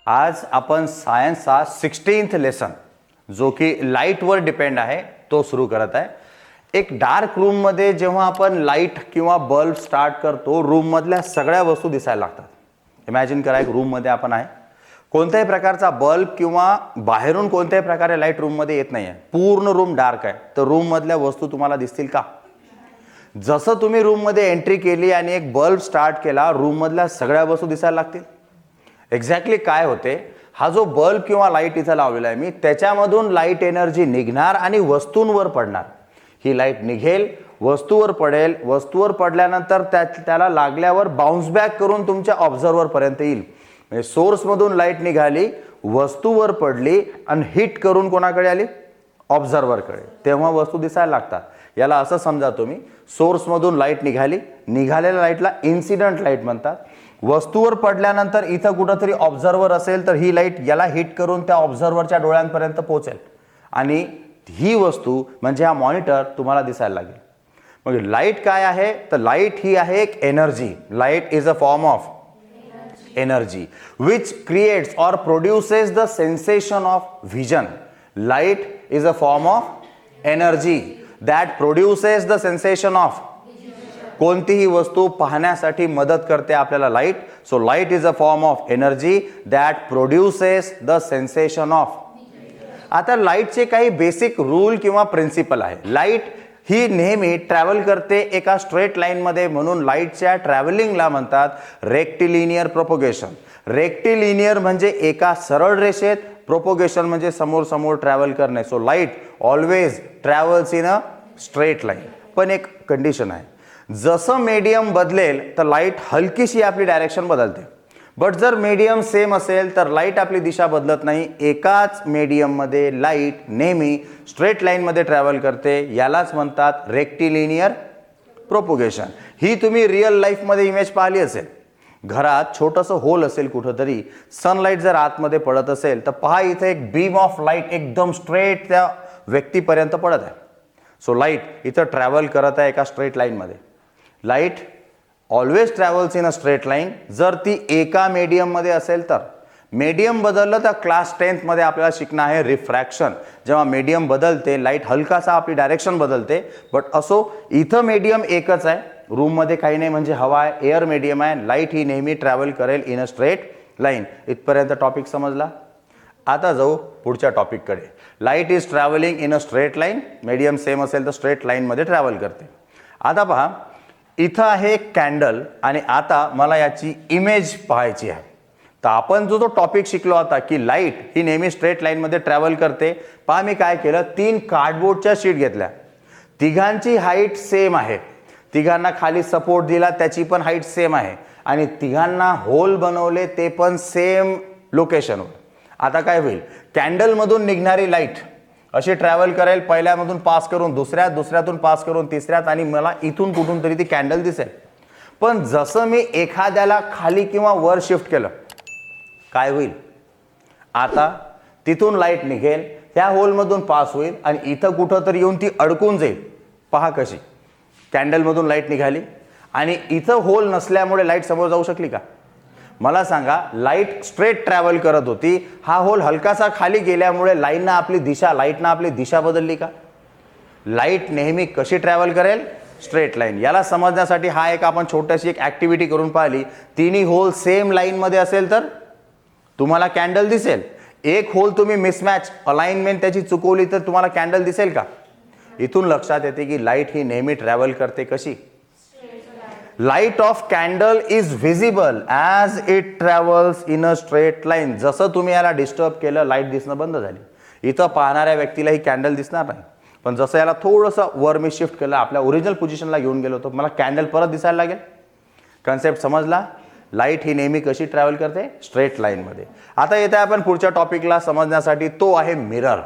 आज आपण सायन्सचा 16th लेसन जो की लाईटवर डिपेंड आहे तो सुरू करत आहे. एक डार्क रूममध्ये जेव्हा आपण लाईट किंवा बल्ब स्टार्ट करतो, रूममधल्या सगळ्या वस्तू दिसायला लागतात. इमॅजिन करा, एक रूममध्ये आपण आहे, कोणत्याही प्रकारचा बल्ब किंवा बाहेरून कोणत्याही प्रकारे लाईट रूममध्ये येत नाही आहे, पूर्ण रूम डार्क आहे, तर रूममधल्या वस्तू तुम्हाला दिसतील का? जसं तुम्ही रूममध्ये एंट्री केली आणि एक बल्ब स्टार्ट केला, रूममधल्या सगळ्या वस्तू दिसायला लागतील. एक्झॅक्टली काय होते, हा जो बल्ब किंवा लाईट इथं लावलेला आहे मी, त्याच्यामधून लाईट एनर्जी निघणार आणि वस्तूंवर पडणार. ही लाईट निघेल, वस्तूवर पडेल, वस्तूवर पडल्यानंतर त्याला लागल्यावर बाउन्स बॅक करून तुमच्या ऑब्झर्वर पर्यंत येईल. म्हणजे सोर्समधून लाईट निघाली, वस्तूवर पडली आणि हिट करून कोणाकडे आली? ऑब्झर्वरकडे. तेव्हा वस्तू दिसायला लागतात. याला असं समजा तुम्ही, सोर्समधून लाईट निघाली, निघालेल्या लाईटला इन्सिडंट लाईट म्हणतात. वस्तूवर पडल्यानंतर इथं कुठंतरी ऑब्झर्वर असेल तर ही लाईट याला हिट करून त्या ऑब्झर्वरच्या डोळ्यांपर्यंत पोहोचेल आणि ही वस्तू म्हणजे हा मॉनिटर तुम्हाला दिसायला लागेल. मग लाईट काय आहे? तर लाईट ही आहे एक energy. Light is a form of energy which creates or produces the sensation of vision. Light is a form of energy that produces the sensation of कोणतीही वस्तू पाहण्यासाठी मदत करते आपल्याला light. So light is a form of energy that produces the sensation of. आता लाईटचे काही basic rule किंवा प्रिन्सिपल आहे. लाईट ही नेहमी ट्रॅव्हल करते एका स्ट्रेट लाईनमध्ये, म्हणून लाईटच्या ट्रॅव्हलिंगला म्हणतात रेक्टिलिनियर प्रोपोगेशन. रेक्टिलिनियर म्हणजे एका सरळ रेषेत, प्रोपोगेशन म्हणजे समोर समोर ट्रॅव्हल करणे. So light always travels in a straight line. पण एक कंडिशन आहे, जसं मीडियम बदलेल तर लाईट हलकीशी आपली डायरेक्शन बदलते. बट जर मीडियम सेम असेल तर लाईट आपली दिशा बदलत नाही. एकाच मीडियममध्ये लाईट नेहमी स्ट्रेट लाईनमध्ये ट्रॅव्हल करते. यालाच म्हणतात रेक्टिलिनियर प्रोपोगेशन. ही तुम्ही रिअल लाईफमध्ये इमेज पाहिली असेल. घरात छोटंसं होल असेल कुठंतरी, सनलाईट जर आतमध्ये पडत असेल तर पहा, इथे एक बीम ऑफ लाईट एकदम स्ट्रेट त्या व्यक्तीपर्यंत पडत आहे. सो लाईट इथं ट्रॅव्हल करत आहे एका स्ट्रेट लाईनमध्ये. Light always travels in a straight line. जर ती एका मीडियममध्ये असेल तर. मीडियम बदललं तर क्लास 10th मध्ये आपल्याला शिकणं आहे रिफ्रॅक्शन. जेव्हा मीडियम बदलते, लाईट हलकासा आपली डायरेक्शन बदलते. बट असो, इथं मीडियम एकच आहे, रूममध्ये काही नाही, म्हणजे हवा आहे, एअर मीडियम आहे. लाईट ही नेहमी ट्रॅव्हल करेल इन अ स्ट्रेट लाईन. इथपर्यंत टॉपिक समजला. आता जाऊ पुढच्या टॉपिककडे. Light is travelling in a straight line. Medium same असेल तर स्ट्रेट लाईनमध्ये ट्रॅव्हल करते. आता पहा, इथं आहे एक कॅन्डल आणि आता मला याची इमेज पाहायची आहे. तर आपण जो टॉपिक शिकलो आता की लाईट ही नेहमी स्ट्रेट लाईनमध्ये ट्रॅव्हल करते. पहा, मी काय केलं, 3 कार्डबोर्डच्या शीट घेतल्या. तिघांची हाईट सेम आहे. तिघांना खाली सपोर्ट दिला, त्याची पण हाईट सेम आहे आणि तिघांना होल बनवले, ते पण सेम लोकेशनवर. आता काय होईल, कॅन्डलमधून निघणारी लाईट अशी ट्रॅव्हल करेल, पहिल्यामधून पास करून दुसऱ्यात, दुसऱ्यातून पास करून तिसऱ्यात, आणि मला इथून कुठून तरी ती कॅन्डल दिसेल. पण जसं मी एखाद्याला खाली किंवा वर शिफ्ट केलं, काय होईल, आता तिथून लाईट निघेल, त्या होलमधून पास होईल आणि इथं कुठं तरी येऊन ती अडकून जाईल. पहा कशी, कॅन्डलमधून लाईट निघाली आणि इथं होल नसल्यामुळे लाईट समोर जाऊ शकली का? मला सांगा, लाईट स्ट्रेट ट्रॅव्हल करत होती, हा होल हलकासा खाली गेल्यामुळे लाईटनं आपली दिशा बदलली का? लाईट नेहमी कशी ट्रॅव्हल करेल? Straight line. याला समजण्यासाठी हा एक आपण छोटीशी एक ऍक्टिव्हिटी करून पाहिली. तिन्ही होल सेम लाईनमध्ये असेल तर तुम्हाला कॅन्डल दिसेल. एक होल तुम्ही मिसमॅच, अलाइनमेंट त्याची चुकवली तर तुम्हाला कॅन्डल दिसेल का? इथून लक्षात येते की लाईट ही नेहमी ट्रॅव्हल करते कशी? Light of candle is visible as it travels in a straight line. जसं तुम्ही याला डिस्टर्ब केलं, लाईट दिसणं बंद झाली. इथं पाहणाऱ्या व्यक्तीला ही कॅन्डल दिसणार नाही. पण जसं याला थोडंसं वर मी शिफ्ट केलं, आपल्या ओरिजिनल पोझिशनला घेऊन गेलो, तर मला कॅन्डल परत दिसायला लागेल. कन्सेप्ट समजला? लाईट ही नेहमी कशी ट्रॅव्हल करते? स्ट्रेट लाईनमध्ये. आता येते आपण पुढच्या टॉपिकला समजण्यासाठी, तो आहे मिरर.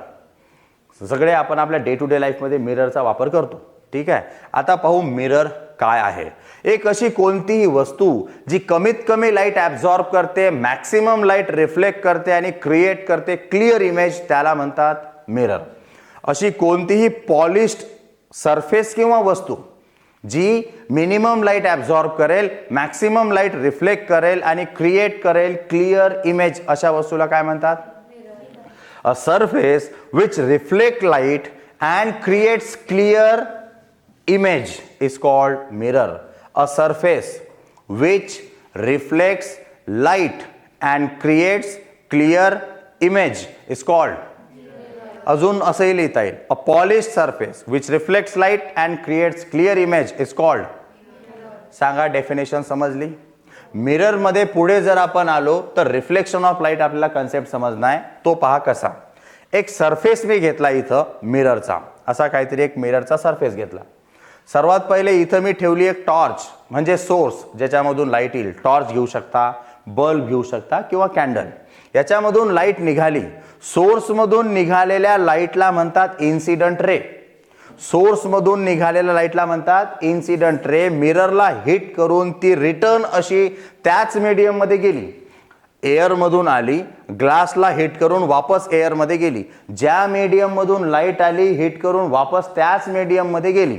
सगळे आपण आपल्या डे टू डे लाईफमध्ये मिररचा वापर करतो. ठीक आहे. आता पाहू मिरर काय आहे. एक अशी कोणतीही वस्तू जी कमीत कमी लाईट ॲब्झॉर्ब करते, मॅक्सिमम लाईट रिफ्लेक्ट करते आणि क्रिएट करते क्लिअर इमेज, त्याला म्हणतात मिरर. अशी कोणतीही पॉलिश्ड सरफेस किंवा वस्तू जी मिनिमम लाईट ॲब्झॉर्ब करेल, मॅक्सिमम लाईट रिफ्लेक्ट करेल आणि क्रिएट करेल क्लिअर इमेज, अशा वस्तूला काय म्हणतात? A surface which reflect light and creates clear image is called mirror. A surface which reflects light and creates clear image is called mirror. अजून असंही लिहिता येईल, a polished surface which reflects light and creates clear image is called mirror. सांगा, definition समजली? Mirror मध्ये पुढे जर आपण आलो तर रिफ्लेक्शन ऑफ लाईट आपल्याला कन्सेप्ट समजणार. तो पहा कसा. एक सरफेस मी घेतला इथं मिररचा, असा काहीतरी एक मिररचा सरफेस घेतला. सर्वात पहिले इथं मी ठेवली एक टॉर्च, म्हणजे सोर्स ज्याच्यामधून लाईट येईल. टॉर्च घेऊ शकता, बल्ब घेऊ शकता किंवा कॅन्डल. याच्यामधून लाईट निघाली. सोर्समधून निघालेल्या लाईटला म्हणतात इन्सिडंट रे. सोर्समधून निघालेल्या लाईटला म्हणतात इन्सिडंट रे. मिररला हिट करून ती रिटर्न अशी त्याच मीडियममध्ये गेली. एअरमधून आली, ग्लासला हिट करून वापस एअरमध्ये गेली. ज्या मीडियममधून लाईट आली, हिट करून वापस त्याच मीडियममध्ये गेली.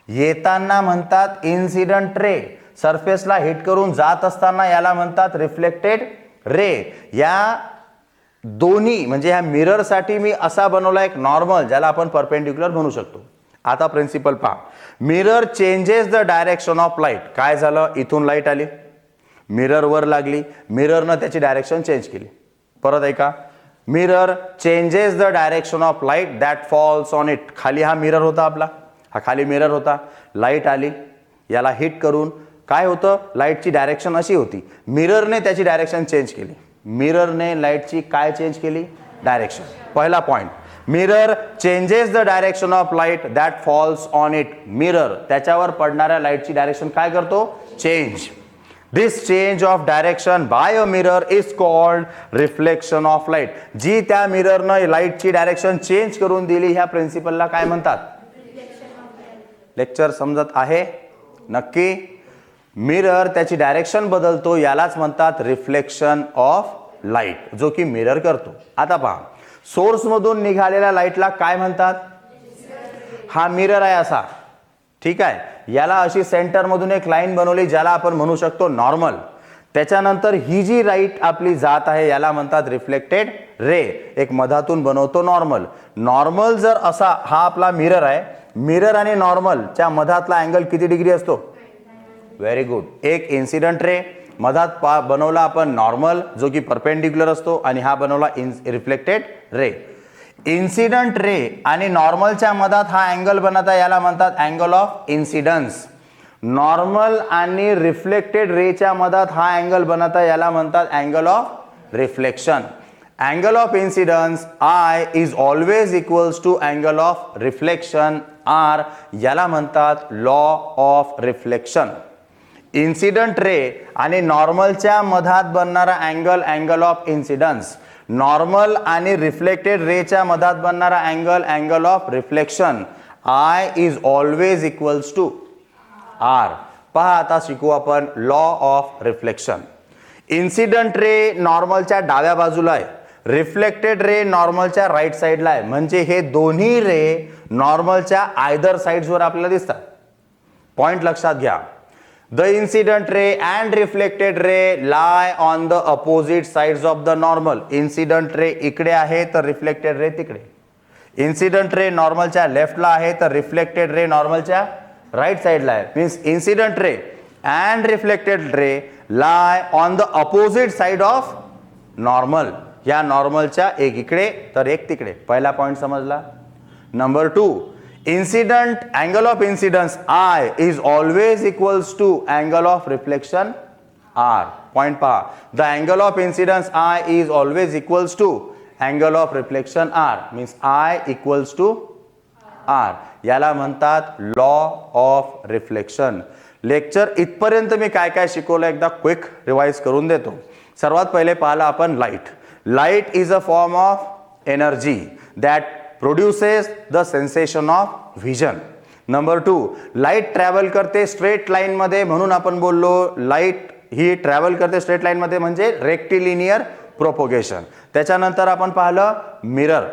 येताना म्हणतात इन्सिडंट रे. सरफेसला हिट करून जात असताना याला म्हणतात रिफ्लेक्टेड रे. या दोन्ही म्हणजे ह्या मिररसाठी मी असा बनवला एक नॉर्मल, ज्याला आपण परपेंडिक्युलर म्हणू शकतो. आता प्रिन्सिपल पहा. Mirror changes the direction of light. काय झालं? इथून लाईट आली, मिरर वर लागली, मिररनं त्याची डायरेक्शन चेंज केली. परत ऐका. Mirror changes the direction of light that falls on it. खाली हा मिरर होता आपला, हा खाली मिरर होता. लाईट आली, याला हिट करून काय होतं? लाईटची डायरेक्शन अशी होती. मिररने त्याची डायरेक्शन चेंज केली. मिररने लाईटची काय चेंज केली? डायरेक्शन. पहिला point, mirror changes the direction of light that falls on it. Mirror त्याच्यावर पडणाऱ्या लाईटची डायरेक्शन काय करतो? Change. This change of direction by a mirror is called reflection of light. जी त्या मिररनं लाईटची डायरेक्शन चेंज करून दिली, ह्या प्रिन्सिपलला काय म्हणतात? लेक्चर समजत आहे? नक्की. मिरर त्याची डायरेक्शन बदलतो, यालाच म्हणतात रिफ्लेक्शन ऑफ लाईट, जो की मिरर करतो. आता पहा, सोर्स मधून निघालेल्या लाईटला काय म्हणतात? हा मिरर आहे असा, ठीक आहे. याला अशी सेंटर मधून एक लाईन बनवली, ज्याला आपण म्हणू शकतो नॉर्मल. त्याच्यानंतर ही जी लाईट आपली जात आहे, याला म्हणतात रिफ्लेक्टेड रे. एक मधातून बनवतो नॉर्मल. नॉर्मल जर असा, हा आपला मिरर आहे, मिरर आणि नॉर्मलच्या मधातला अँगल किती डिग्री असतो? Very good. एक इन्सिडंट रे मधात बनवला आपण नॉर्मल, जो की परपेंडिक्युलर असतो, आणि हा बनवला रिफ्लेक्टेड रे. इन्सिडंट रे आणि नॉर्मलच्या मधात हा अँगल बनत आहे, याला म्हणतात अँगल ऑफ इन्सिडन्स. नॉर्मल आणि रिफ्लेक्टेड रेच्या मधात हा अँगल बनत आहे, याला म्हणतात angle of reflection. Angle of incidence I is always equals to angle of reflection R. याला म्हणतात law of reflection. Incident ray आणि नॉर्मलच्या मधात बनणारा angle angle of incidence. Normal आणि रिफ्लेक्टेड रेच्या मधात बनणारा angle angle of reflection. I is always equals to R. पहा, आता शिकू आपण लॉ ऑफ रिफ्लेक्शन. इन्सिडंट रे नॉर्मलच्या डाव्या बाजूला आहे, रिफ्लेक्टेड रे नॉर्मलच्या राईट साईडला आहे. म्हणजे हे दोन्ही रे नॉर्मलच्या आयदर साइड्सवर आपल्याला दिसतात. पॉइंट लक्षात घ्या. The incident ray and reflected ray lie on the opposite sides of the normal. Incident ray इकडे आहे तर रिफ्लेक्टेड रे तिकडे. इन्सिडंट रे नॉर्मलच्या लेफ्टला आहे तर रिफ्लेक्टेड रे नॉर्मलच्या राईट साईडला आहे. Means incident ray and reflected ray lie on the opposite side of normal. या नॉर्मलच्या एक इकडे तर एक तिकडे. पहिला पॉइंट समजला. Number 2, incident angle of incidence I is always equals to angle of reflection R. Point पहा, the angle of incidence I is always equals to angle of reflection R. Means I equals to R. याला म्हणतात law of reflection. Lecture इथपर्यंत मी काय काय शिकवलं एकदा quick revise करून देतो. सर्वात पहिले पाहिलं आपण light. Light is a form of energy that produces the sensation of vision. Number 2, light travel करते स्ट्रेट लाईन मध्ये, म्हणून आपण बोललो लाईट ही ट्रॅव्हल करते स्ट्रेट लाईन मध्ये, म्हणजे रेक्टिलिनियर प्रोपोगेशन. त्याच्यानंतर आपण पाहिलं मिरर,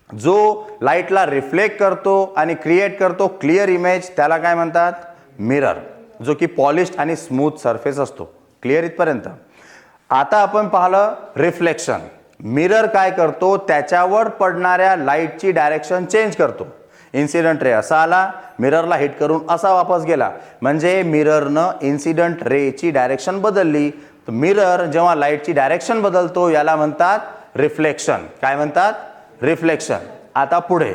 जो लाईटला रिफ्लेक्ट करतो आणि क्रिएट करतो क्लिअर इमेज, त्याला काय म्हणतात? मिरर, जो की पॉलिश्ड आणि स्मूथ सरफेस असतो. क्लिअर इथपर्यंत. आता आपण पाहिलं रिफ्लेक्शन. मिरर काय करतो, त्याच्यावर पडणाऱ्या लाईटची डायरेक्शन चेंज करतो. इन्सिडंट रे असा आला, मिररला हिट करून असा वापस गेला, म्हणजे मिररनं इन्सिडंट रेची डायरेक्शन बदलली. तर मिरर जेव्हा लाईटची डायरेक्शन बदलतो याला म्हणतात रिफ्लेक्शन. काय म्हणतात? रिफ्लेक्शन. आता पुढे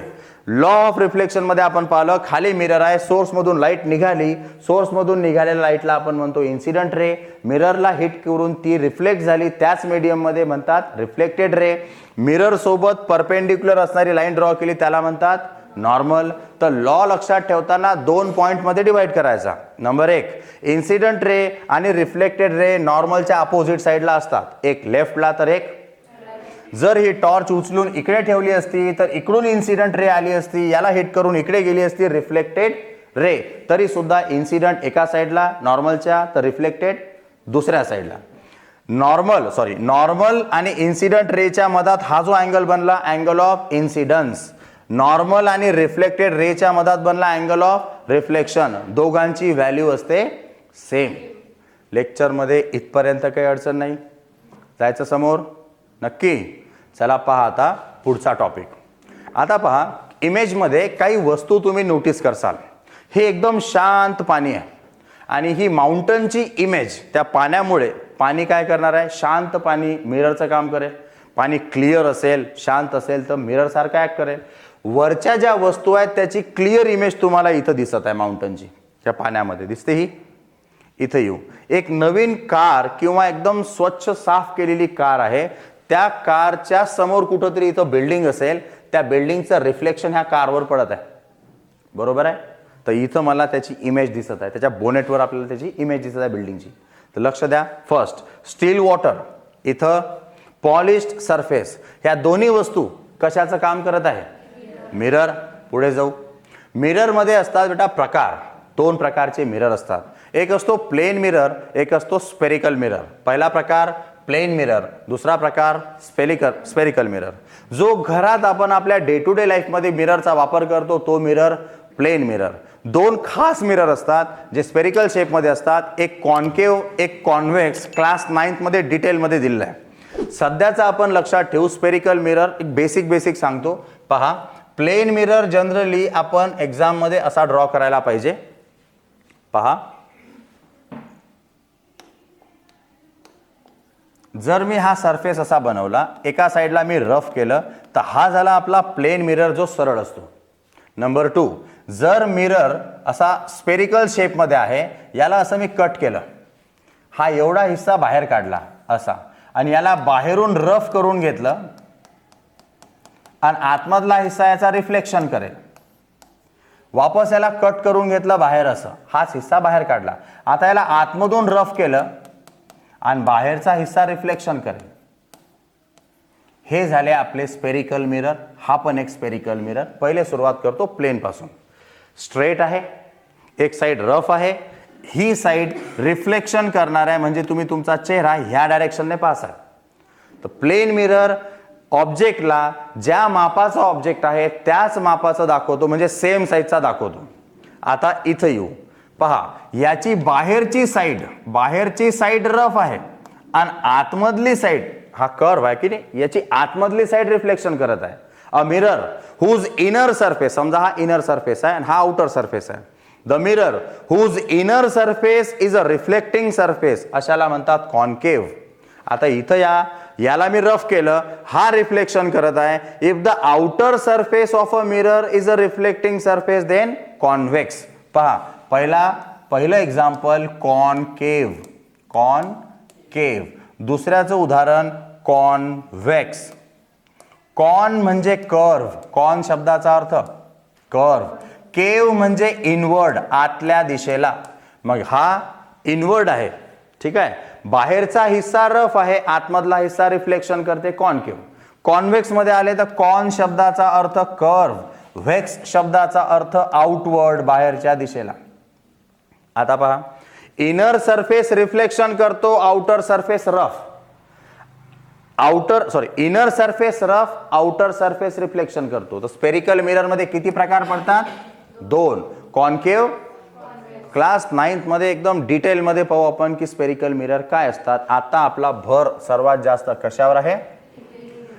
लॉ ऑफ रिफ्लेक्शन मध्ये आपण पाहिलं, खाली मिरर आहे, सोर्स मधून लाईट निघाली, सोर्स मधून निघालेल्या लाईटला आपण म्हणतो इन्सिडंट रे. मिररला हिट करून ती रिफ्लेक्ट झाली, त्याच मीडियम मध्ये म्हणतात रिफ्लेक्टेड रे. मिरर सोबत परपेंडिक्युलर असणारी लाईन ड्रॉ केली त्याला म्हणतात नॉर्मल. तर लॉ लक्षात ठेवताना 2 पॉइंट मध्ये डिवाइड करायचा. नंबर 1, इन्सिडंट रे आणि रिफ्लेक्टेड रे नॉर्मलच्या अपोजिट साइडला असतात, एक लेफ्टला तर एक. जर ही टॉर्च उचलून इकडे ठेवली असती तर इकडून इन्सिडंट रे आली असती, याला हिट करून इकडे गेली असती रिफ्लेक्टेड रे, तरी सुद्धा इन्सिडंट एका साइडला नॉर्मलच्या, तर रिफ्लेक्टेड दुसऱ्या साइडला. नॉर्मल आणि इन्सिडंट रेच्या मधात हा जो अँगल बनला अँगल ऑफ इन्सिडन्स. नॉर्मल आणि रिफ्लेक्टेड रेच्या मधात बनला अँगल ऑफ रिफ्लेक्शन. दोघांची व्हॅल्यू असते सेम. लेक्चरमध्ये इथपर्यंत काही अडचण नाही. जायचं समोर नक्की. चला पहा आता पुढचा टॉपिक. आता पहा, इमेजमध्ये काही वस्तू तुम्ही नोटीस करसाल. हे एकदम शांत पाणी आहे आणि ही माउंटनची इमेज, त्या पाण्यामुळे पाणी काय करणार आहे, शांत पाणी मिररचं काम करेल. पाणी क्लिअर असेल, शांत असेल तर मिरर सारखं ऍक्ट करेल. वरच्या ज्या वस्तू आहेत त्याची क्लिअर इमेज तुम्हाला इथं दिसत आहे, माउंटनची त्या पाण्यामध्ये दिसते. ही इथं येऊ, एक नवीन कार किंवा एकदम स्वच्छ साफ केलेली कार आहे, त्या कारच्या समोर कुठंतरी इथं बिल्डिंग असेल, त्या बिल्डिंगचं रिफ्लेक्शन ह्या कारवर पडत आहे, बरोबर आहे. तर इथं मला त्याची इमेज दिसत आहे, त्याच्या बोनेटवर आपल्याला त्याची इमेज दिसत आहे बिल्डिंगची. तर लक्ष द्या. फर्स्ट स्टील वॉटर, इथं पॉलिश्ड सरफेस. ह्या दोन्ही वस्तू कशाचं काम करत आहे, मिरर. पुढे जाऊ. मिरर मध्ये असतात बेटा प्रकार, 2 प्रकारचे मिरर असतात. एक असतो प्लेन मिरर, एक असतो स्पेरिकल मिरर. पहिला प्रकार प्लेन मिरर, दुसरा प्रकार स्पेरिकल मिरर. जो घरात आपण आपल्या डे टू डे लाईफ मध्ये मिररचा वापर करतो तो मिरर प्लेन मिरर. 2 खास मिरर असतात जे स्पेरिकल शेप मध्ये असतात, एक कॉन्केव एक कॉन्व्हेक्स. क्लास 9th मध्ये डिटेल मध्ये दिलेला आहे. सध्याचा आपण लक्षात ठेवू स्पेरिकल मिरर. एक बेसिक सांगतो पहा. प्लेन मिरर जनरली आपण एक्झाम मध्ये असा ड्रॉ करायला पाहिजे. पहा, जर मी हा सरफेस असा बनवला, एका साइडला मी रफ केलं, तर हा झाला आपला प्लेन मिरर जो सरळ असतो. नंबर 2, जर मिरर असा स्पेरिकल शेप मध्ये आहे, याला असं मी कट केलं, हा एवढा हिस्सा बाहेर काढला असा, आणि याला बाहेरून रफ करून घेतलं आणि आतमधला हिस्सा याचा रिफ्लेक्शन करेल. वापस याला कट करून घेतलं बाहेर असं, हाच हिस्सा बाहेर काढला. आता याला आतमधून रफ केलं आणि बाहेरचा हिस्सा रिफ्लेक्शन करेल. हे झाले आपले स्पेरिकल मिरर. हा पण एक स्पेरिकल मिरर. पहिले सुरुवात करतो प्लेन पासून. स्ट्रेट आहे, एक साइड रफ आहे, ही साइड रिफ्लेक्शन करणार आहे, म्हणजे तुम्ही तुमचा चेहरा ह्या डायरेक्शनने पाहसाल. तर प्लेन मिरर ऑब्जेक्टला ज्या मापाचा ऑब्जेक्ट आहे त्याच मापाचा दाखवतो, म्हणजे सेम साईजचा दाखवतो. आता इथं येऊ. पहा, याची बाहेरची साइड रफ आहे आणि आतमधली साइड, हा कर्व आहे की नाही, याची आतमधली साइड रिफ्लेक्शन करत आहे. A mirror whose inner surface, समजा हा इनर सरफेस आहे आणि हा आउटर सरफेस आहे. The mirror whose inner surface is a reflecting surface, अशाला म्हणतात कॉन्केव. आता इथं याला मी रफ केलं, हा रिफ्लेक्शन करत आहे. If the outer surface of a mirror is a reflecting surface then convex. पहा, पहिलं एक्झाम्पल कॉनकेव. दुसऱ्याचं उदाहरण कॉन्व्हेक्स. कॉन म्हणजे कर्व, कॉन शब्दाचा अर्थ कर्व. केव म्हणजे इनवर्ड, आतल्या दिशेला. मग हा इनवर्ड आहे, ठीक आहे. बाहेरचा हिस्सा रफ आहे, आतमधला हिस्सा रिफ्लेक्शन करते, कॉनकेव. कॉन्व्हेक्स मध्ये आले तर कॉन शब्दाचा अर्थ कर्व, व्हेक्स शब्दाचा अर्थ आउटवर्ड, बाहेरच्या दिशेला. आता पहा, इनर सरफेस रिफ्लेक्शन करतो, outer surface rough. Inner surface rough, outer surface reflection करतो. तर स्पेरिकल मिरर मध्ये किती प्रकार पडतात, 2, कॉन्केव क्लास 9th मध्ये एकदम डिटेलमध्ये पाहू आपण की स्पेरिकल मिरर काय असतात. आता आपला भर सर्वात जास्त कशावर आहे.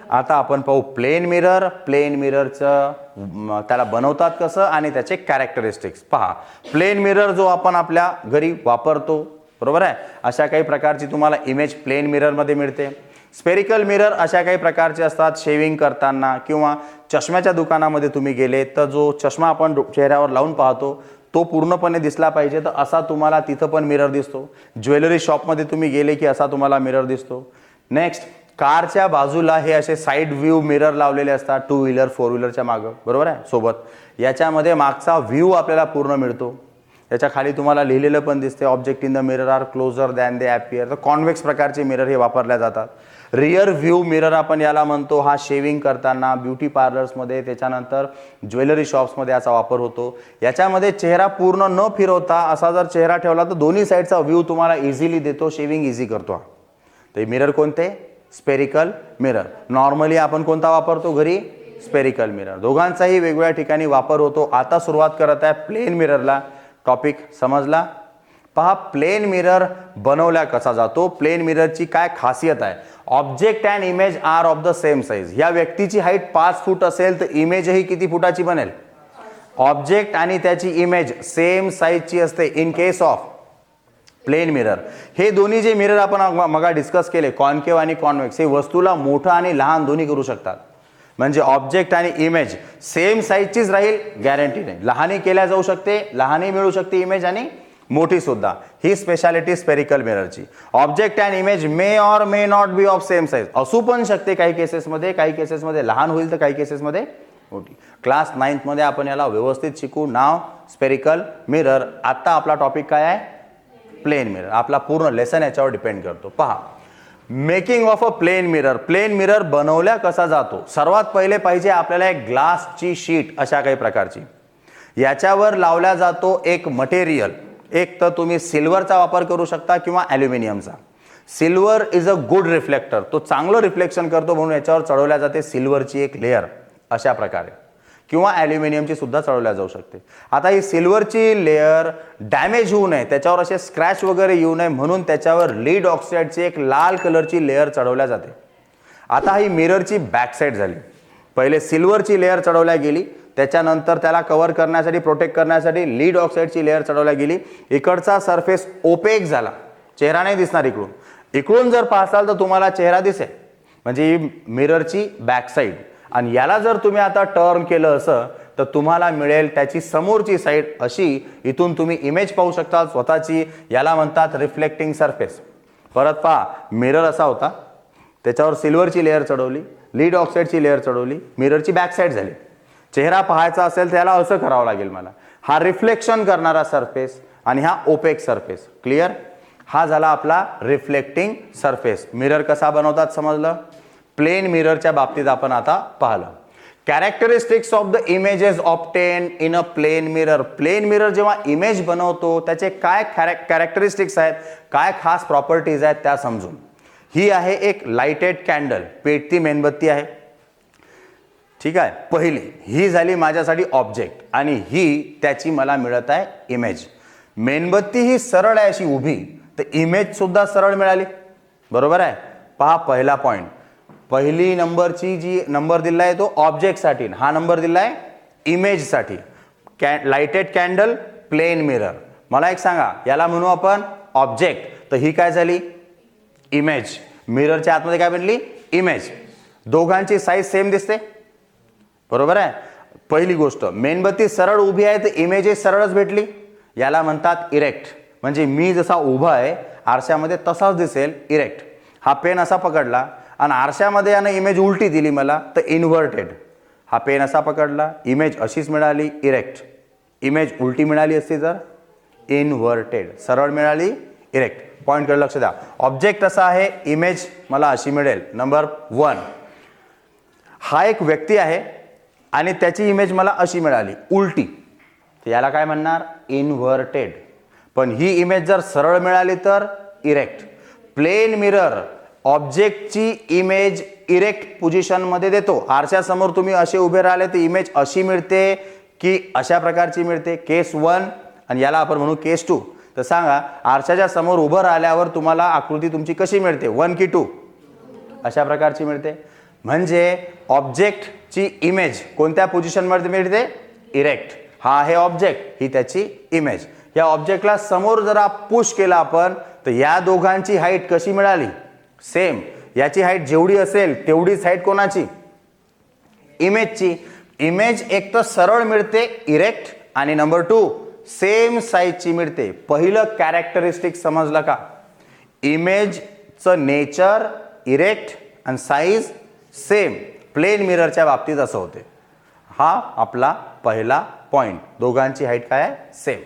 आता आपण पाहू प्लेन मिरर. प्लेन मिररचं त्याला बनवतात कसं आणि त्याचे कॅरेक्टरिस्टिक्स पहा. प्लेन मिरर जो आपण आपल्या घरी वापरतो, बरोबर आहे, अशा काही प्रकारची तुम्हाला इमेज प्लेन मिररमध्ये मिळते. स्पेरिकल मिरर अशा काही प्रकारचे असतात. शेविंग करताना किंवा चष्म्याच्या दुकानामध्ये तुम्ही गेले तर जो चष्मा आपण चेहऱ्यावर लावून पाहतो तो पूर्णपणे दिसला पाहिजे, तर असा तुम्हाला तिथं पण मिरर दिसतो. ज्वेलरी शॉपमध्ये तुम्ही गेले की असा तुम्हाला मिरर दिसतो. नेक्स्ट, कारच्या बाजूला हे असे साईड व्ह्यू मिरर लावलेले असतात, 2 व्हीलर 4 व्हीलरच्या मागं, बरोबर आहे, सोबत. याच्यामध्ये मागचा व्ह्यू आपल्याला पूर्ण मिळतो. याच्या खाली तुम्हाला लिहिलेलं पण दिसते, object in the mirror are closer than they appear. तर कॉन्व्हेक्स प्रकारचे मिरर हे वापरल्या जातात. रिअर व्ह्यू मिरर आपण याला म्हणतो. हा शेविंग करताना, ब्युटी पार्लर्समध्ये, त्याच्यानंतर ज्वेलरी शॉप्समध्ये याचा वापर होतो. याच्यामध्ये चेहरा पूर्ण न फिरवता असा जर चेहरा ठेवला तर दोन्ही साईडचा व्ह्यू तुम्हाला इझिली देतो, शेविंग इझी करतो. ते मिरर कोणते. Spherical mirror. नॉर्मली आपण कोणता वापरतो घरी. Spherical mirror. दोघांचाही वेगवेगळ्या ठिकाणी वापर होतो. आता सुरुवात करत आहे प्लेन मिररला. टॉपिक समजला. पहा, प्लेन मिरर बनवल्या कसा जातो. प्लेन मिररची काय खासियत आहे. Object and image are of the same size. या व्यक्तीची हाईट 5 फूट असेल तर इमेजही किती फुटाची बनेल. ऑब्जेक्ट आणि त्याची इमेज सेम साईजची असते in case of plane mirror. हे दोन्ही जे मिरर आपण मगा डिस्कस केले, कॉन्केव आणि कॉन्व्हेक्स, हे वस्तूला मोठं आणि लहान दोन्ही करू शकतात. म्हणजे ऑब्जेक्ट आणि इमेज सेम साईजचीच राहील गॅरंटी नाही. लहानही केल्या जाऊ शकते, लहानही मिळू शकते इमेज आणि मोठी सुद्धा. ही स्पेशालिटी स्पेरिकल मिररची. Object and image may or may not be of same size. असू पण शकते काही केसेसमध्ये, काही केसेसमध्ये लहान होईल तर काही केसेसमध्ये मोठी. क्लास 9th मध्ये आपण याला व्यवस्थित शिकू. नाव स्पेरिकल मिरर. आता आपला टॉपिक काय आहे. Plane mirror. आपला पूर्ण लेसन याच्यावर डिपेंड करतो. पहा, making of a plane mirror. Plane mirror बनवल्या कसा जातो. सर्वात पहिले पाहिजे आपल्याला एक ग्लासची शीट अशा काही प्रकारची. याच्यावर लावला जातो एक मटेरियल. एक तर तुम्ही सिल्वरचा वापर करू शकता किंवा ॲल्युमिनियमचा. Silver is a good reflector. तो चांगलं रिफ्लेक्शन करतो म्हणून याच्यावर चढवल्या जाते सिल्वरची एक लेअर अशा प्रकारे, किंवा ॲल्युमिनियमची सुद्धा चढवल्या जाऊ शकते. आता ही सिल्वरची लेअर डॅमेज होऊ नये, त्याच्यावर असे स्क्रॅच वगैरे येऊ नये म्हणून त्याच्यावर लीड ऑक्साईडची एक लाल कलरची लेअर चढवल्या जाते. आता ही मिररची बॅक साईड झाली. पहिले सिल्वरची लेअर चढवल्या गेली, त्याच्यानंतर त्याला कव्हर करण्यासाठी, प्रोटेक्ट करण्यासाठी लीड ऑक्साईडची लेअर चढवल्या गेली. इकडचा सरफेस ओपेक झाला, चेहरा नाही दिसणार इकडून. इकडून जर पाहसाल तर तुम्हाला चेहरा दिसेल, म्हणजे ही मिररची बॅक साईड. आणि याला जर तुम्ही आता टर्न केलं असं तर तुम्हाला मिळेल त्याची समोरची साईड अशी. इथून तुम्ही इमेज पाहू शकता स्वतःची. याला म्हणतात रिफ्लेक्टिंग सरफेस. परत पहा, मिरर असा होता, त्याच्यावर सिल्वरची लेअर चढवली, लीड ऑक्साईडची लेअर चढवली, मिररची बॅक साईड झाली. चेहरा पाहायचा असेल तर याला असं करावं लागेल मला. हा रिफ्लेक्शन करणारा सरफेस आणि हा ओपेक सरफेस. क्लिअर. हा झाला आपला रिफ्लेक्टिंग सरफेस. मिरर कसा बनवतात समजलं. प्लेन मिररच्या बाबतीत आपण आता पाहिलं. Characteristics of the images obtain in a plane mirror. Plane mirror जेव्हा इमेज बनवतो त्याचे काय कॅरेक्टरिस्टिक्स आहेत, काय खास प्रॉपर्टीज आहेत त्या समजून. ही आहे एक लाइटेड कॅन्डल, पेटती मेणबत्ती आहे. ठीक आहे. पहिली ही झाली माझ्यासाठी ऑब्जेक्ट आणि ही त्याची मला मिळत आहे इमेज. मेणबत्ती ही सरळ आहे अशी उभी, तर इमेज सुद्धा सरळ मिळाली, बरोबर आहे. पहा, पहिला पॉइंट. पहिली नंबरची जी नंबर दिला आहे तो ऑब्जेक्टसाठी, हा नंबर दिला आहे इमेजसाठी. Lighted candle, plane mirror. मला एक सांगा, याला म्हणू आपण ऑब्जेक्ट, तर ही काय झाली इमेज. मिररच्या आतमध्ये काय बनली इमेज. दोघांची साईज सेम दिसते, बरोबर आहे. पहिली गोष्ट, मेणबत्ती सरळ उभी आहे तर इमेज सरळच भेटली. याला म्हणतात इरेक्ट. म्हणजे मी जसा उभा आहे आरशामध्ये तसाच दिसेल, इरेक्ट. हा पेन असा पकडला आणि आरशामध्ये यानं इमेज उलटी दिली मला तर इन्व्हर्टेड. हा पेन असा पकडला, इमेज अशीच मिळाली, इरेक्ट. इमेज उलटी मिळाली असती तर इन्व्हर्टेड. सरळ मिळाली, इरेक्ट. पॉईंटकडे लक्ष द्या. ऑब्जेक्ट असा आहे, इमेज मला अशी मिळेल. नंबर 1, हा एक व्यक्ती आहे आणि त्याची इमेज मला अशी मिळाली, उलटी. याला काय म्हणणार इन्व्हर्टेड. पण ही इमेज जर सरळ मिळाली तर इरेक्ट. प्लेन मिरर ऑब्जेक्टची इमेज इरेक्ट पोझिशनमध्ये देतो. आरशासमोर तुम्ही असे उभे राहिले तर इमेज अशी मिळते की अशा प्रकारची मिळते, केस 1. आणि याला आपण म्हणू केस 2. तर सांगा, आरशाच्या समोर उभं राहिल्यावर तुम्हाला आकृती तुमची कशी मिळते, 1 की 2? अशा प्रकारची मिळते. म्हणजे ऑब्जेक्टची इमेज कोणत्या पोझिशनमध्ये मिळते, इरेक्ट. हा आहे ऑब्जेक्ट, ही त्याची इमेज. या ऑब्जेक्टला समोर जरा पुश केला आपण तर या दोघांची हाईट कशी मिळाली, सेम. याची हाईट जेवढी असेल तेवढीच हाईट कोणाची, इमेजची. इमेज एक तर सरळ मिळते इरेक्ट, आणि नंबर 2 सेम साईजची मिळते. पहिलं कॅरेक्टरिस्टिक समजलं का, इमेजचं नेचर इरेक्ट आणि साईज सेम. प्लेन मिररच्या बाबतीत असं होते. हा आपला पहिला पॉइंट, दोघांची हाईट काय आहे, सेम.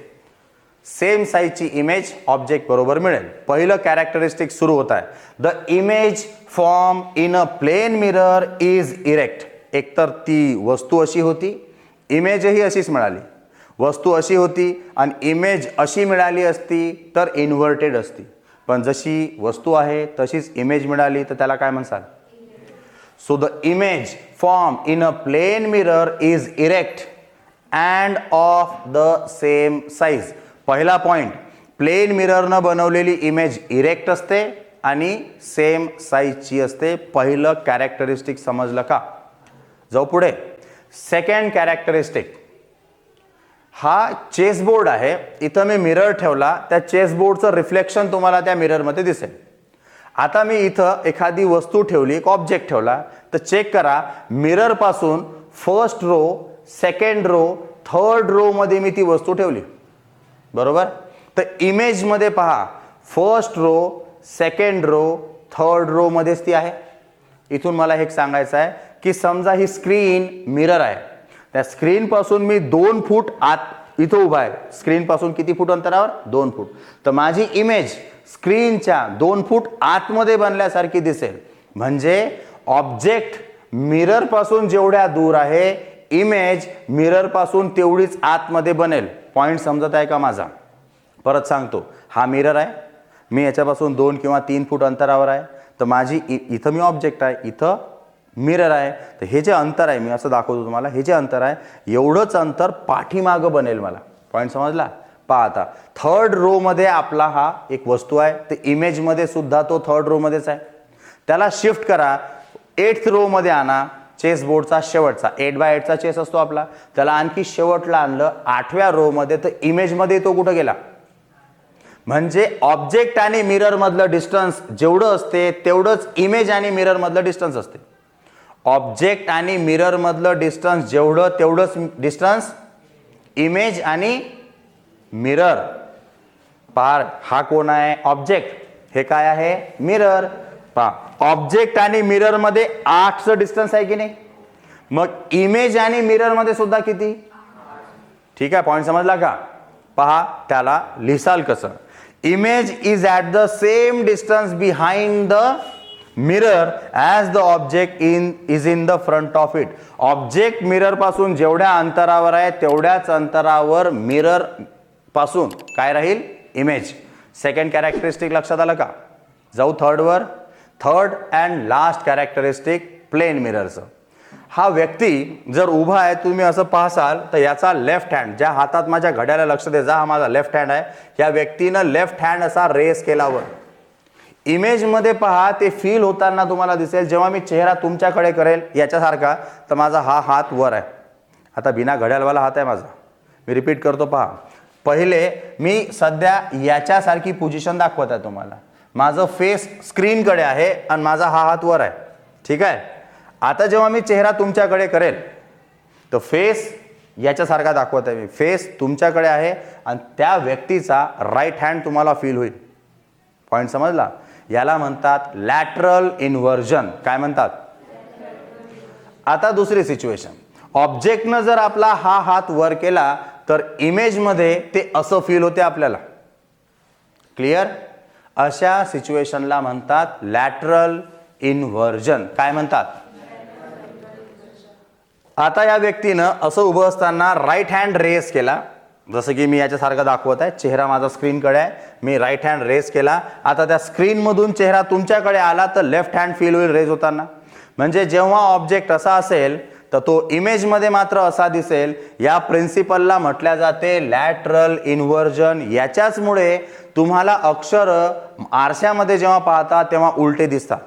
सेम साईजची इमेज ऑब्जेक्ट बरोबर मिळेल. पहिलं कॅरेक्टरिस्टिक सुरू होत आहे. The image form in a plane mirror is erect. एकतर ती वस्तू अशी होती, इमेजही अशीच मिळाली. वस्तू अशी होती आणि इमेज अशी मिळाली असती तर इन्व्हर्टेड असती. पण जशी वस्तू आहे तशीच इमेज मिळाली तर त्याला काय म्हणसाल. So the image form in a plane mirror is erect and of the same size. पहिला पॉइंट, प्लेन मिररनं बनवलेली इमेज इरेक्ट असते आणि सेम साईजची असते. पहिलं कॅरेक्टरिस्टिक समजलं का. जाऊ पुढे. सेकंड कॅरेक्टरिस्टिक, हा चेसबोर्ड आहे. इथं मी मिरर ठेवला, त्या चेसबोर्डचं रिफ्लेक्शन तुम्हाला त्या मिररमध्ये दिसेल. आता मी इथं एखादी वस्तू ठेवली, एक ऑब्जेक्ट ठेवला, तर चेक करा, मिरर पासून first row, second row, third row मध्ये मी ती वस्तू ठेवली, बरोबर. तर इमेजमध्ये पहा, first row, second row, third row मध्येच ती आहे. इथून मला हे सांगायचं आहे की समजा ही स्क्रीन मिरर आहे, त्या स्क्रीन पासून मी 2 फूट आत इथं उभा आहे. स्क्रीन पासून किती फूट अंतरावर, 2 फूट. तर माझी इमेज स्क्रीनच्या 2 फूट आतमध्ये बनल्यासारखी दिसेल. म्हणजे ऑब्जेक्ट मिरर पासून जेवढ्या दूर आहे, इमेज मिरर पासून तेवढीच आतमध्ये बनेल. पॉइंट समजत आहे का माझा. परत सांगतो, हा मिरर आहे, मी याच्यापासून 2 किंवा 3 फूट अंतरावर आहे. तर माझी इथं मी ऑब्जेक्ट आहे, इथं मिरर आहे. तर हे जे अंतर आहे, मी असं दाखवतो तुम्हाला, हे जे अंतर आहे एवढंच अंतर पाठीमागं बनेल मला. पॉइंट समजला. पहा आता थर्ड रो मध्ये आपला हा एक वस्तू आहे, तर इमेज मध्ये सुद्धा तो थर्ड रो मध्येच आहे. त्याला शिफ्ट करा, 8th रो मध्ये आणा. चेस बोर्डचा शेवटचा 8x8चा चेस असतो आपला, त्याला आणखी शेवटला आणलं 8व्या रो मध्ये, तर इमेज मध्ये तो कुठं गेला. म्हणजे ऑब्जेक्ट आणि मिरर मधलं डिस्टन्स जेवढं असते तेवढंच इमेज आणि मिरर मधलं डिस्टन्स असते. ऑब्जेक्ट आणि मिरर मधलं डिस्टन्स जेवढं तेवढंच डिस्टन्स इमेज आणि मिरर. पार हा कोण आहे, ऑब्जेक्ट. हे काय आहे, मिरर. पहा, ऑब्जेक्ट आणि मिरर मध्ये 8चं डिस्टन्स आहे की नाही. मग इमेज आणि मिरर मध्ये सुद्धा किती. ठीक आहे, पॉइंट समजला का. पहा त्याला लिहिसाल कसं. Image is at the same distance behind the mirror as the object is in the front of it. Object mirror पासून जेवढ्या अंतरावर आहे तेवढ्याच अंतरावर मिरर पासून काय राहील, इमेज. सेकंड कॅरेक्टरिस्टिक लक्षात आलं का. जाऊ थर्ड वर. Third and last characteristic plane मिररचं. हा व्यक्ती जर उभा आहे, तुम्ही असं पाहसाल तर याचा लेफ्ट हँड, ज्या हातात माझ्या घड्याला लक्ष दे जा, हा माझा लेफ्ट हँड आहे. या व्यक्तीनं लेफ्ट हँड असा रेस केला वर. इमेजमध्ये पहा, ते फील होताना तुम्हाला दिसेल. जेव्हा मी चेहरा तुमच्याकडे करेल याच्यासारखा, तर माझा हा हात वर आहे. आता बिना घड्याळवाला हात आहे माझा. मी रिपीट करतो, पहा. पहिले मी सध्या याच्यासारखी पोझिशन दाखवत आहे तुम्हाला. माझं फेस स्क्रीनकडे आहे आणि माझा हा हात वर आहे. ठीक आहे. आता जेव्हा मी चेहरा तुमच्याकडे करेल तर फेस याच्यासारखा दाखवत आहे मी. फेस तुमच्याकडे आहे आणि त्या व्यक्तीचा राईट हँड तुम्हाला फील होईल. पॉइंट समजला. याला म्हणतात लॅटरल इन्व्हर्जन. काय म्हणतात. आता दुसरी सिच्युएशन, ऑब्जेक्टनं जर आपला हा हात वर केला तर इमेजमध्ये ते असं फील होते आपल्याला. क्लिअर. अशा सिच्युएशनला म्हणतात लॅटरल इन्व्हर्जन. काय म्हणतात. आता या व्यक्तीनं असं उभं असताना राईट हँड रेस केला, जसं की मी याच्यासारखं दाखवत आहे. चेहरा माझा स्क्रीनकडे आहे, मी राईट हँड रेस केला. आता त्या स्क्रीनमधून चेहरा तुमच्याकडे आला तर लेफ्ट हँड फील होईल रेस होताना. म्हणजे जेव्हा ऑब्जेक्ट असा असेल तर तो इमेजमध्ये मात्र असा दिसेल. या प्रिन्सिपलला म्हटल्या जाते लॅटरल इन्व्हर्जन. याच्याचमुळे तुम्हाला अक्षर आरशामध्ये जेव्हा पाहता तेव्हा उलटे दिसतात.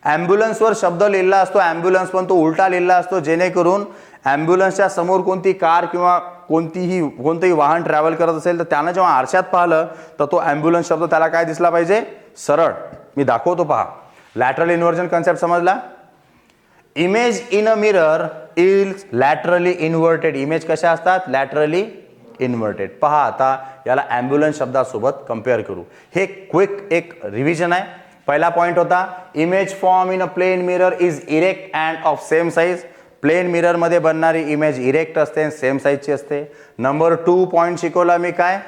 ॲम्ब्युलन्सवर शब्द लिहिला असतो ॲम्ब्युलन्स, पण तो उलटा लिहिला असतो, जेणेकरून ॲम्ब्युलन्सच्या समोर कोणती कार किंवा कोणतंही वाहन ट्रॅव्हल करत असेल तर त्यानं जेव्हा आरशात पाहिलं तर तो ॲम्ब्युलन्स शब्द त्याला काय दिसला पाहिजे, सरळ. मी दाखवतो पहा. लॅटरल इन्व्हर्जन कन्सेप्ट समजला. Image in a mirror is laterally inverted. Image कशा असतात, लॅटरली इन्व्हर्टेड. पहा आता याला ॲम्ब्युलन्स शब्दासोबत कम्पेअर करू. हे क्विक एक रिव्हिजन आहे. पहिला पॉइंट होता image form in a plane mirror is erect and of same size. Plane mirror मध्ये बनणारी इमेज इरेक्ट असते, सेम साईजची असते. नंबर 2 पॉइंट शिकवला मी काय,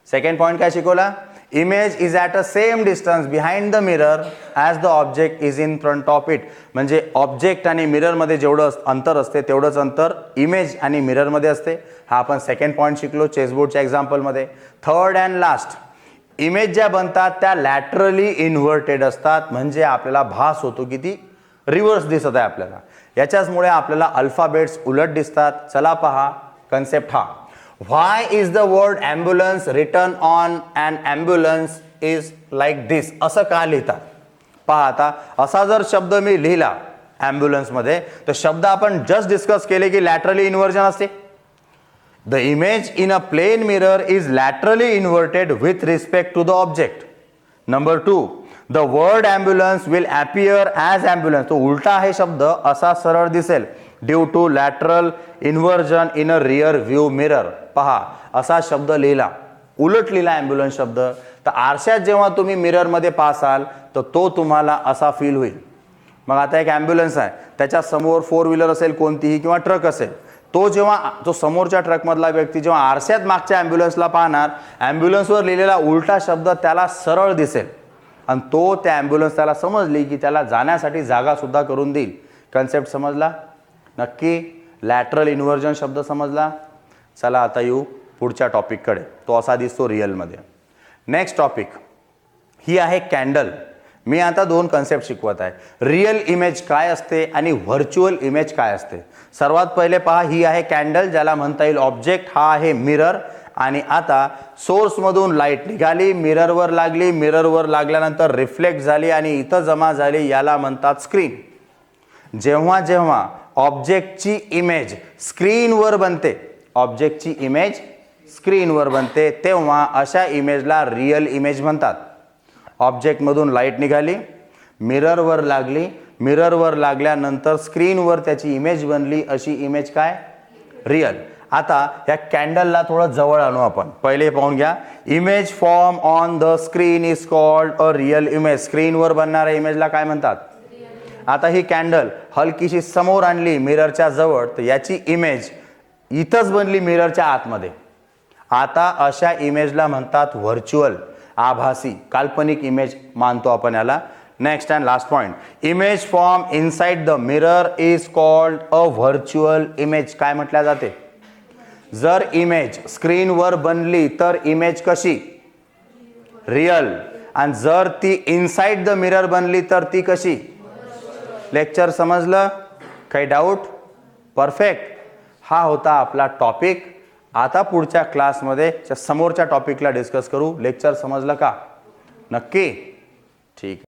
सेकंड पॉइंट काय शिकवला, image is at a same distance behind the mirror as the object is in front of it. म्हणजे ऑब्जेक्ट आणि मिररमध्ये जेवढं अंतर असते तेवढंच अंतर इमेज आणि मिररमध्ये असते. हा आपण सेकंड पॉइंट शिकलो चेसबोर्डच्या एक्झाम्पलमध्ये. थर्ड अँड लास्ट, इमेज ज्या बनतात त्या लॅटरली इन्व्हर्टेड असतात. म्हणजे आपल्याला भास होतो की ती रिव्हर्स दिसत आहे आपल्याला. याच्याचमुळे आपल्याला अल्फाबेट्स उलट दिसतात. चला पहा कन्सेप्ट हा. Why is the word ambulance written on and ambulance is like this. असं का लिहितात पहा. आता असा जर शब्द मी लिहिला ॲम्ब्युलन्समध्ये तर शब्द आपण जस्ट डिस्कस केले की लॅटरली इन्व्हर्जन असते. The image in a plane mirror is laterally inverted with respect to the object. Number 2, the word ambulance will appear as ambulance. तो उलटा आहे शब्द असा सरळ दिसेल due to lateral inversion in a rear view mirror. पहा असा शब्द लिहिला, उलट लिहिला ॲम्ब्युलन्स शब्द, तर आरशात जेव्हा तुम्ही मिररमध्ये पासाल तर तो तुम्हाला असा फील होईल. मग आता एक ॲम्ब्युलन्स आहे, त्याच्या समोर 4 व्हीलर असेल कोणतीही किंवा ट्रक असेल. तो समोरच्या ट्रकमधला व्यक्ती जेव्हा आरशात मागच्या ॲम्ब्युलन्सला पाहणार, ॲम्ब्युलन्सवर लिहिलेला उलटा शब्द त्याला सरळ दिसेल आणि तो त्या ॲम्ब्युलन्स त्याला समजली की त्याला जाण्यासाठी जागा सुद्धा करून देईल. कन्सेप्ट समजला नक्की. लॅटरल इन्व्हर्जन शब्द समजला. चला आता येऊ पुढच्या टॉपिककडे. तो असा दिसतो रिअलमध्ये. नेक्स्ट टॉपिक ही आहे कॅन्डल. मी आता 2 कन्सेप्ट शिकवत आहे. रिअल इमेज काय असते आणि व्हर्च्युअल इमेज काय असते. सर्वात पहिले पहा, ही आहे कॅन्डल, ज्याला म्हणता येईल ऑब्जेक्ट. हा आहे मिरर. आणि आता सोर्समधून लाईट निघाली, मिररवर लागली, मिररवर लागल्यानंतर रिफ्लेक्ट झाली आणि इथं जमा झाली, याला म्हणतात स्क्रीन. जेव्हा जेव्हा ऑब्जेक्टची इमेज स्क्रीनवर बनते, ऑब्जेक्टची इमेज स्क्रीनवर बनते, तेव्हा अशा इमेजला रिअल इमेज म्हणतात. ऑब्जेक्टमधून लाईट निघाली, मिररवर लागली, मिररवर लागल्यानंतर स्क्रीनवर त्याची इमेज बनली, अशी इमेज काय, रिअल. आता या कॅन्डलला थोडं जवळ आणू आपण. पहिले पाहून घ्या. Image form on the screen is called a real image. स्क्रीनवर बनणाऱ्या इमेजला काय म्हणतात. आता ही कॅन्डल हलकीशी समोर आणली मिररच्या जवळ तर याची इमेज इथंच बनली मिररच्या आतमध्ये. आता अशा इमेजला म्हणतात व्हर्च्युअल, आभासी, काल्पनिक इमेज मानतो आपण याला. Next and last point, image form inside the mirror is called a virtual image. काय म्हटल्या जाते. जर इमेज स्क्रीनवर बनली तर इमेज कशी, रिअल. आणि जर ती इनसाइड द मिरर बनली तर ती कशी. लेक्चर समजलं, काही डाऊट. परफेक्ट. हा होता आपला टॉपिक. आता पुढच्या क्लासमध्ये समोरच्या टॉपिकला डिस्कस करू. लेक्चर समजलं का, नक्की. ठीक.